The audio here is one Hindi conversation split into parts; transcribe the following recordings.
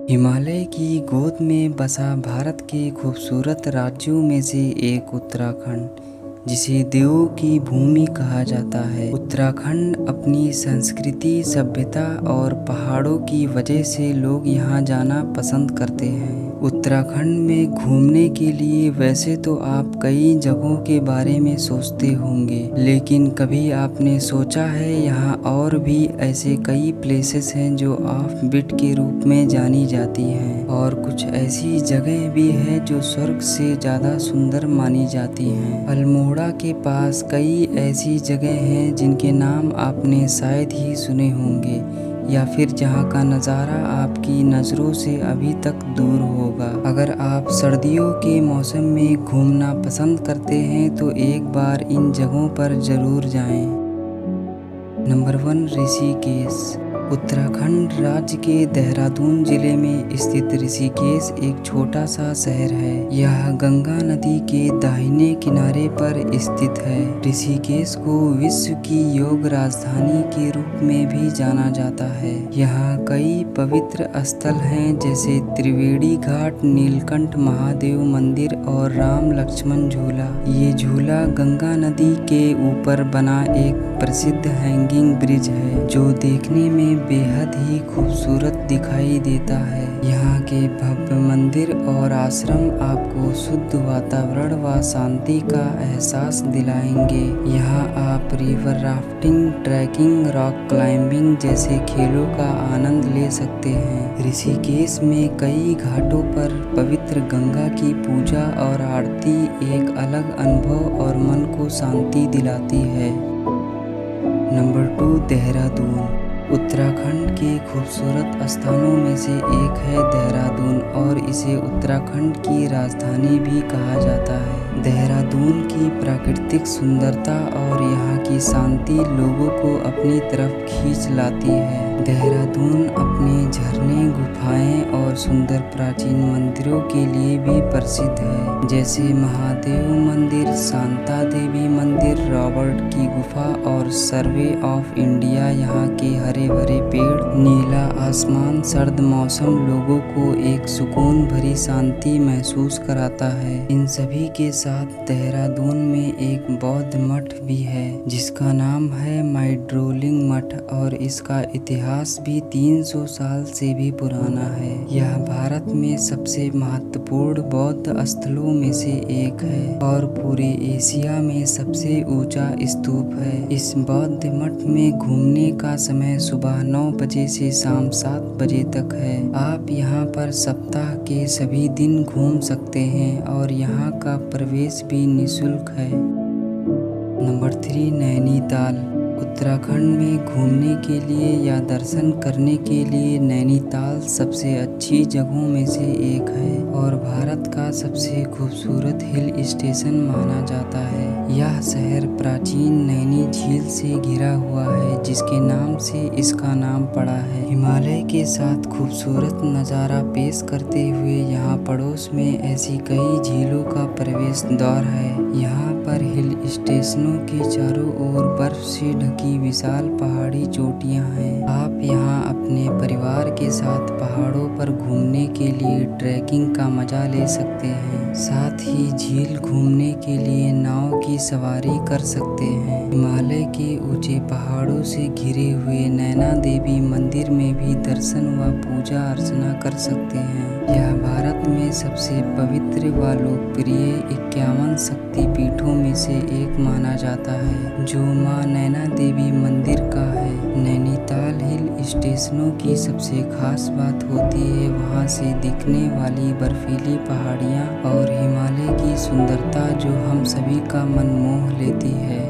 हिमालय की गोद में बसा भारत के खूबसूरत राज्यों में से एक उत्तराखंड, जिसे देवों की भूमि कहा जाता है। उत्तराखंड अपनी संस्कृति, सभ्यता और पहाड़ों की वजह से लोग यहाँ जाना पसंद करते हैं। उत्तराखंड में घूमने के लिए वैसे तो आप कई जगहों के बारे में सोचते होंगे, लेकिन कभी आपने सोचा है यहाँ और भी ऐसे कई प्लेसेस हैं जो ऑफ बीट के रूप में जानी जाती हैं, और कुछ ऐसी जगह भी है जो स्वर्ग से ज़्यादा सुंदर मानी जाती हैं। अल्मोड़ा के पास कई ऐसी जगह हैं जिनके नाम आपने शायद ही सुने होंगे, या फिर जहाँ का नज़ारा आपकी नज़रों से अभी तक दूर होगा। अगर आप सर्दियों के मौसम में घूमना पसंद करते हैं तो एक बार इन जगहों पर ज़रूर जाएं। नंबर 1, ऋषिकेश। उत्तराखंड राज्य के देहरादून जिले में स्थित ऋषिकेश एक छोटा सा शहर है। यह गंगा नदी के दाहिने किनारे पर स्थित है। ऋषिकेश को विश्व की योग राजधानी के रूप में भी जाना जाता है। यहाँ कई पवित्र स्थल हैं जैसे त्रिवेणी घाट, नीलकंठ महादेव मंदिर और राम लक्ष्मण झूला। ये झूला गंगा नदी के ऊपर बना एक प्रसिद्ध हैंगिंग ब्रिज है जो देखने में बेहद ही खूबसूरत दिखाई देता है। यहाँ के भव्य मंदिर और आश्रम आपको शुद्ध वातावरण व शांति का एहसास दिलाएंगे। यहाँ आप river rafting, trekking, rock climbing जैसे खेलों का आनंद ले सकते हैं। ऋषिकेश में कई घाटों पर पवित्र गंगा की पूजा और आरती एक अलग अनुभव और मन को शांति दिलाती है। नंबर 2, देहरादून। उत्तराखंड के खूबसूरत स्थानों में से एक है देहरादून, और इसे उत्तराखंड की राजधानी भी कहा जाता है। देहरादून की प्राकृतिक सुंदरता और यहाँ की शांति लोगों को अपनी तरफ खींच लाती है। देहरादून अपने झरने, गुफाएं और सुंदर प्राचीन मंदिरों के लिए भी प्रसिद्ध है, जैसे महादेव मंदिर, शांता देवी मंदिर, रॉबर्ट की गुफा और सर्वे ऑफ इंडिया। यहाँ के हरे भरे पेड़, नीला आसमान, सर्द मौसम लोगों को एक सुकून भरी शांति महसूस कराता है। इन सभी के साथ देहरादून में एक बौद्ध मठ भी है जिसका नाम है माइड्रोलिंग मठ, और इसका इतिहास भी 300 साल से भी पुराना है। यह भारत में सबसे महत्वपूर्ण बौद्ध स्थलों में से एक है और पूरे एशिया में सबसे ऊंचा स्तूप है। इस बौद्ध मठ में घूमने का समय सुबह 9 बजे से शाम 7 बजे तक है। आप यहाँ पर सप्ताह के सभी दिन घूम सकते हैं और यहाँ का प्रवेश भी निःशुल्क है। नंबर 3, नैनीताल। उत्तराखंड में घूमने के लिए या दर्शन करने के लिए नैनीताल सबसे अच्छी जगहों में से एक है और भारत का सबसे खूबसूरत हिल स्टेशन माना जाता है। यह शहर प्राचीन नैनी झील से घिरा हुआ है जिसके नाम से इसका नाम पड़ा है। हिमालय के साथ खूबसूरत नज़ारा पेश करते हुए यहाँ पड़ोस में ऐसी कई झीलों का प्रवेश द्वार है। यहाँ पर हिल स्टेशनों के चारों ओर बर्फ से ढकी विशाल पहाड़ी चोटियाँ हैं। आप यहाँ अपने परिवार के साथ पहाड़ों पर घूमने के लिए ट्रैकिंग का मजा ले सकते हैं। साथ ही झील घूमने के लिए नाव की सवारी कर सकते हैं। हिमालय के ऊंचे पहाड़ों से घिरे हुए नैना देवी मंदिर में भी दर्शन व पूजा अर्चना कर सकते हैं। यह भारत में सबसे पवित्र व लोकप्रिय 51 शक्ति पीठों में से एक माना जाता है जो मां नैना देवी मंदिर का है। नैनीताल हिल स्टेशनों की सबसे खास बात होती है वहां से दिखने वाली बर्फीली पहाड़ियां और हिमालय की सुंदरता जो हम सभी का मन मोह लेती है।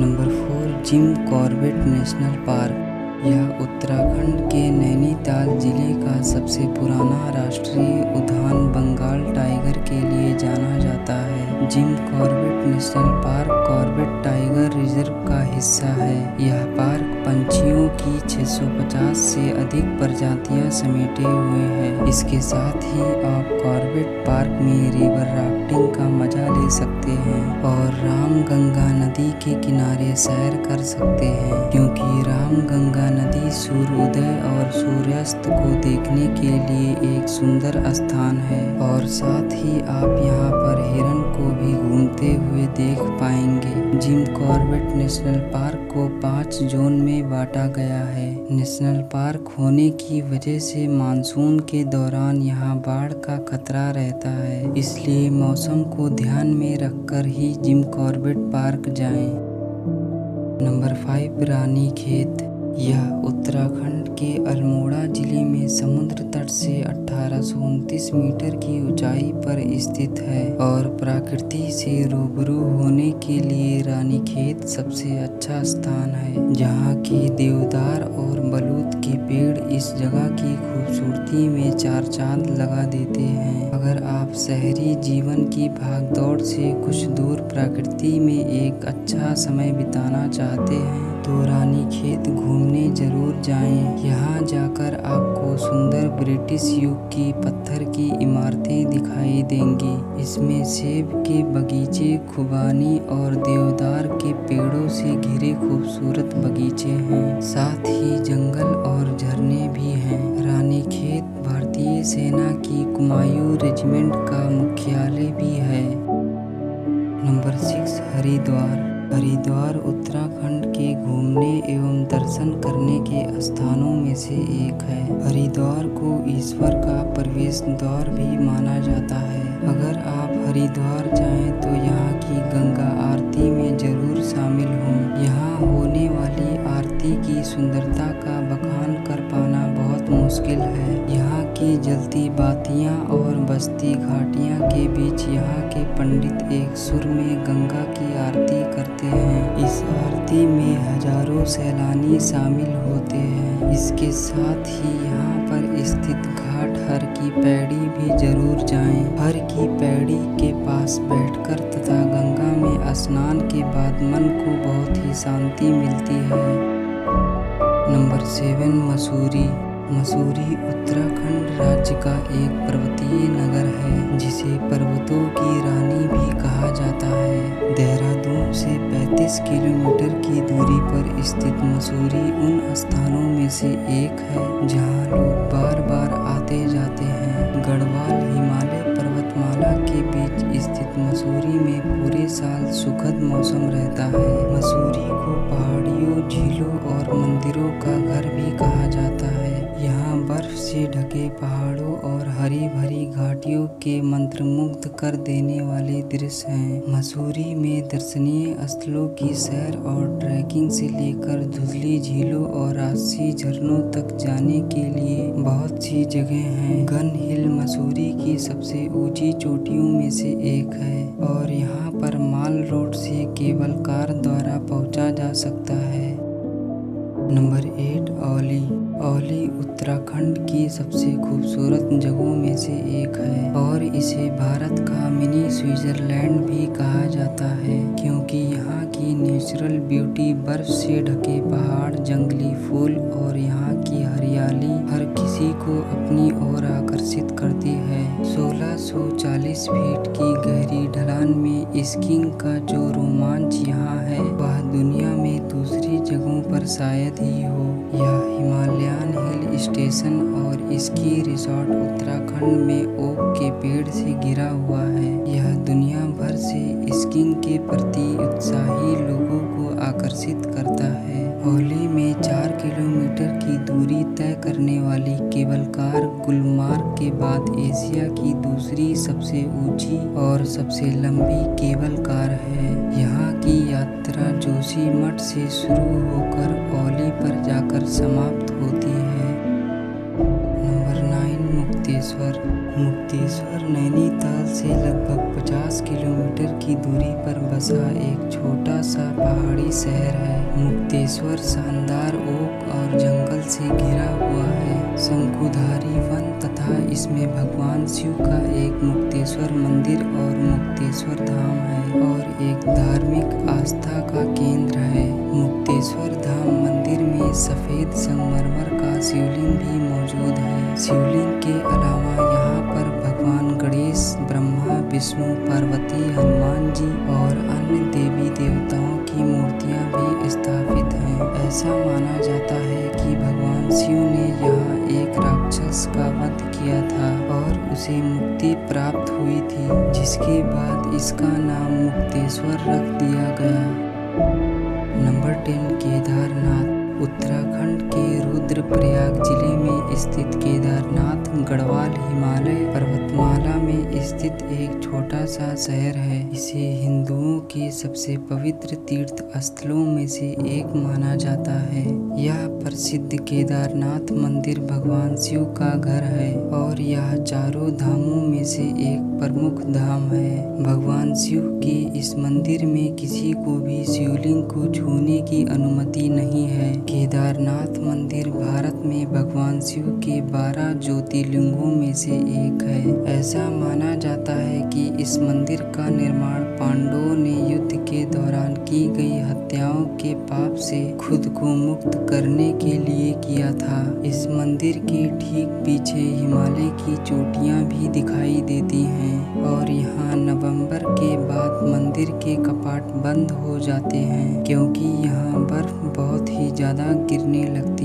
Number 4, Jim Corbett national park. यह उत्तराखंड के नैनीताल जिले का सबसे पुराना राष्ट्रीय उद्यान बंगाल टाइगर के लिए जाना जाता है। Jim Corbett national park Corbett tiger reserve का हिस्सा है। यह पार्क पंछियों, की 650 से अधिक प्रजातियां समेटे हुए हैं। इसके साथ ही आप कॉर्बेट पार्क में रिवर राफ्टिंग का मजा ले सकते हैं और रामगंगा नदी के किनारे सैर कर सकते हैं, क्योंकि रामगंगा नदी सूर्योदय और सूर्यास्त को देखने के लिए एक सुंदर स्थान है। और साथ ही आप यहाँ पर हिरन को भी घूमते हुए देख पाएंगे। जिम कॉर्बेट नेशनल पार्क को 5 जोन में बांटा गया है। नेशनल पार्क होने की वजह से मानसून के दौरान यहाँ बाढ़ का खतरा रहता है, इसलिए मौसम को ध्यान में रखकर ही जिम कॉर्बेट पार्क जाएं। नंबर 5, रानीखेत। यह उत्तराखंड के अल्मोड़ा जिले में समुद्र तट से 1829 मीटर की ऊंचाई पर स्थित है और प्रकृति से रूबरू होने के लिए रानीखेत सबसे अच्छा स्थान है, जहां की देवदार और बलूत के पेड़ इस जगह की खूबसूरती में 4 चांद लगा देते हैं। अगर आप शहरी जीवन की भागदौड़ से कुछ दूर प्रकृति में एक अच्छा समय बिताना चाहते हैं तो रानीखेत घूमने जरूर जाएं। यहाँ जाकर आपको सुंदर ब्रिटिश युग की पत्थर की इमारतें दिखाई देंगी। इसमें सेब के बगीचे, खुबानी और देवदार के पेड़ों से घिरे खूबसूरत बगीचे हैं। साथ ही जंगल और झरने भी हैं। रानीखेत भारतीय सेना की कुमायूं रेजिमेंट का मुख्यालय भी है। नंबर 6, हरिद्वार। हरिद्वार उत्तराखंड के घूमने एवं दर्शन करने के स्थानों में से एक है। हरिद्वार को ईश्वर का प्रवेश द्वार भी माना जाता है। अगर आप हरिद्वार जाएं तो यहाँ की गंगा आरती में जरूर शामिल हों। यहाँ होने वाली आरती की सुंदरता का बखान कर पाना बहुत मुश्किल है। यहाँ की जलती बातियाँ और बसती घाटियाँ के बीच यहाँ के पंडित एक सुर में गंगा की आरती करते हैं। इस आरती में हजारों सैलानी शामिल होते हैं। इसके साथ ही यहाँ पर स्थित घाट हर की पैड़ी भी जरूर जाएं। हर की पैड़ी के पास बैठकर तथा गंगा में स्नान के बाद मन को बहुत ही शांति मिलती है। नंबर 7, मसूरी। मसूरी उत्तराखंड राज्य का एक पर्वतीय नगर है, जिसे पर्वतों की रानी भी कहा जाता है। देहरादून से 35 किलोमीटर की दूरी पर स्थित मसूरी उन स्थानों में से एक है जहां लोग बार बार आते जाते हैं। गढ़वाल हिमालय पर्वतमाला के बीच स्थित मसूरी में पूरे साल सुखद मौसम रहता है। मसूरी को पहाड़ियों, झीलों और मंदिरों का घर भी कहा जाता है। यहाँ बर्फ से ढके पहाड़ों और हरी भरी घाटियों के मंत्रमुग्ध कर देने वाले दृश्य हैं। मसूरी में दर्शनीय स्थलों की सैर और ट्रैकिंग से लेकर धुंधली झीलों और राजसी झरनों तक जाने के लिए बहुत सी जगह हैं। गन हिल मसूरी की सबसे ऊंची चोटियों में से एक है और यहाँ पर माल रोड से केवल कार द्वारा पहुँचा जा सकता है। नंबर 8, औली। औली उत्तराखंड की सबसे खूबसूरत जगहों में से एक है और इसे भारत का मिनी स्विट्जरलैंड भी कहा जाता है, क्योंकि यहाँ की नेचुरल ब्यूटी, बर्फ से ढके पहाड़, जंगली फूल और यहाँ की हरियाली हर किसी को अपनी ओर आकर्षित करती है। 1640 फीट की गहरी ढलान में स्कीइंग का जो रोमांच यहाँ है वह दुनिया में दूसरी जगहों पर शायद ही हो। यह हिमालयन हिल स्टेशन और स्की रिसोर्ट उत्तराखंड में ओक के पेड़ से घिरा हुआ है। यह दुनिया भर से स्कीइंग के प्रति उत्साही लोगों को आकर्षित करता है। औली में 4 किलोमीटर की दूरी तय करने वाली केबल कार गुलमार्ग के बाद एशिया की दूसरी सबसे ऊंची और सबसे लंबी केबल कार है। यहाँ की यात्रा जोशीमठ से शुरू होकर औली पर जाकर समाप्त होती है। नंबर 9, मुक्तेश्वर। मुक्तेश्वर नैनीताल से लगभग 50 किलोमीटर की दूरी पर बसा एक छोटा सा पहाड़ी शहर है। मुक्तेश्वर शानदार ओक और जंगल से घिरा हुआ है। शंकुधारी वन तथा तथा इसमें भगवान शिव का एक मुक्तेश्वर मंदिर और मुक्तेश्वर धाम है और एक धार्मिक आस्था का केंद्र है। मुक्तेश्वर धाम मंदिर में सफेद संगमरमर का शिवलिंग भी मौजूद है। शिवलिंग के अलावा यहाँ पर भगवान गणेश, ब्रह्मा, विष्णु, पार्वती, हनुमान जी और अन्य देवी देवताओं की मूर्तियाँ भी स्थापित हैं। ऐसा माना जाता है कि भगवान शिव ने यहाँ एक राक्षस का वध किया था और उसे मुक्ति प्राप्त हुई थी, जिसके बाद इसका नाम मुक्तेश्वर रख दिया गया। नंबर 10, केदारनाथ। उत्तराखंड के रुद्रप्रयाग जिले में स्थित केदारनाथ गढ़वाल हिमालय पर्वतमाला में स्थित एक छोटा सा शहर है। इसे हिंदुओं के सबसे पवित्र तीर्थ स्थलों में से एक माना जाता है। यह प्रसिद्ध केदारनाथ मंदिर भगवान शिव का घर है और यह चारों धामों में से एक प्रमुख धाम है। भगवान शिव के इस मंदिर में किसी को भी शिवलिंग को छूने की अनुमति नहीं है। केदारनाथ मंदिर भारत में भगवान शिव के 12 ज्योतिर्लिंगों में से एक है। ऐसा माना जाता है कि इस मंदिर का निर्माण पांडवों ने युद्ध के दौरान की गई हत्याओं के पाप से खुद को मुक्त करने के लिए किया था। इस मंदिर के ठीक पीछे हिमालय की चोटियां भी दिखाई देती हैं और यहाँ नवंबर के बाद मंदिर के कपाट बंद हो जाते हैं, क्योंकि यहाँ बर्फ बहुत ही ज्यादा गिरने लगती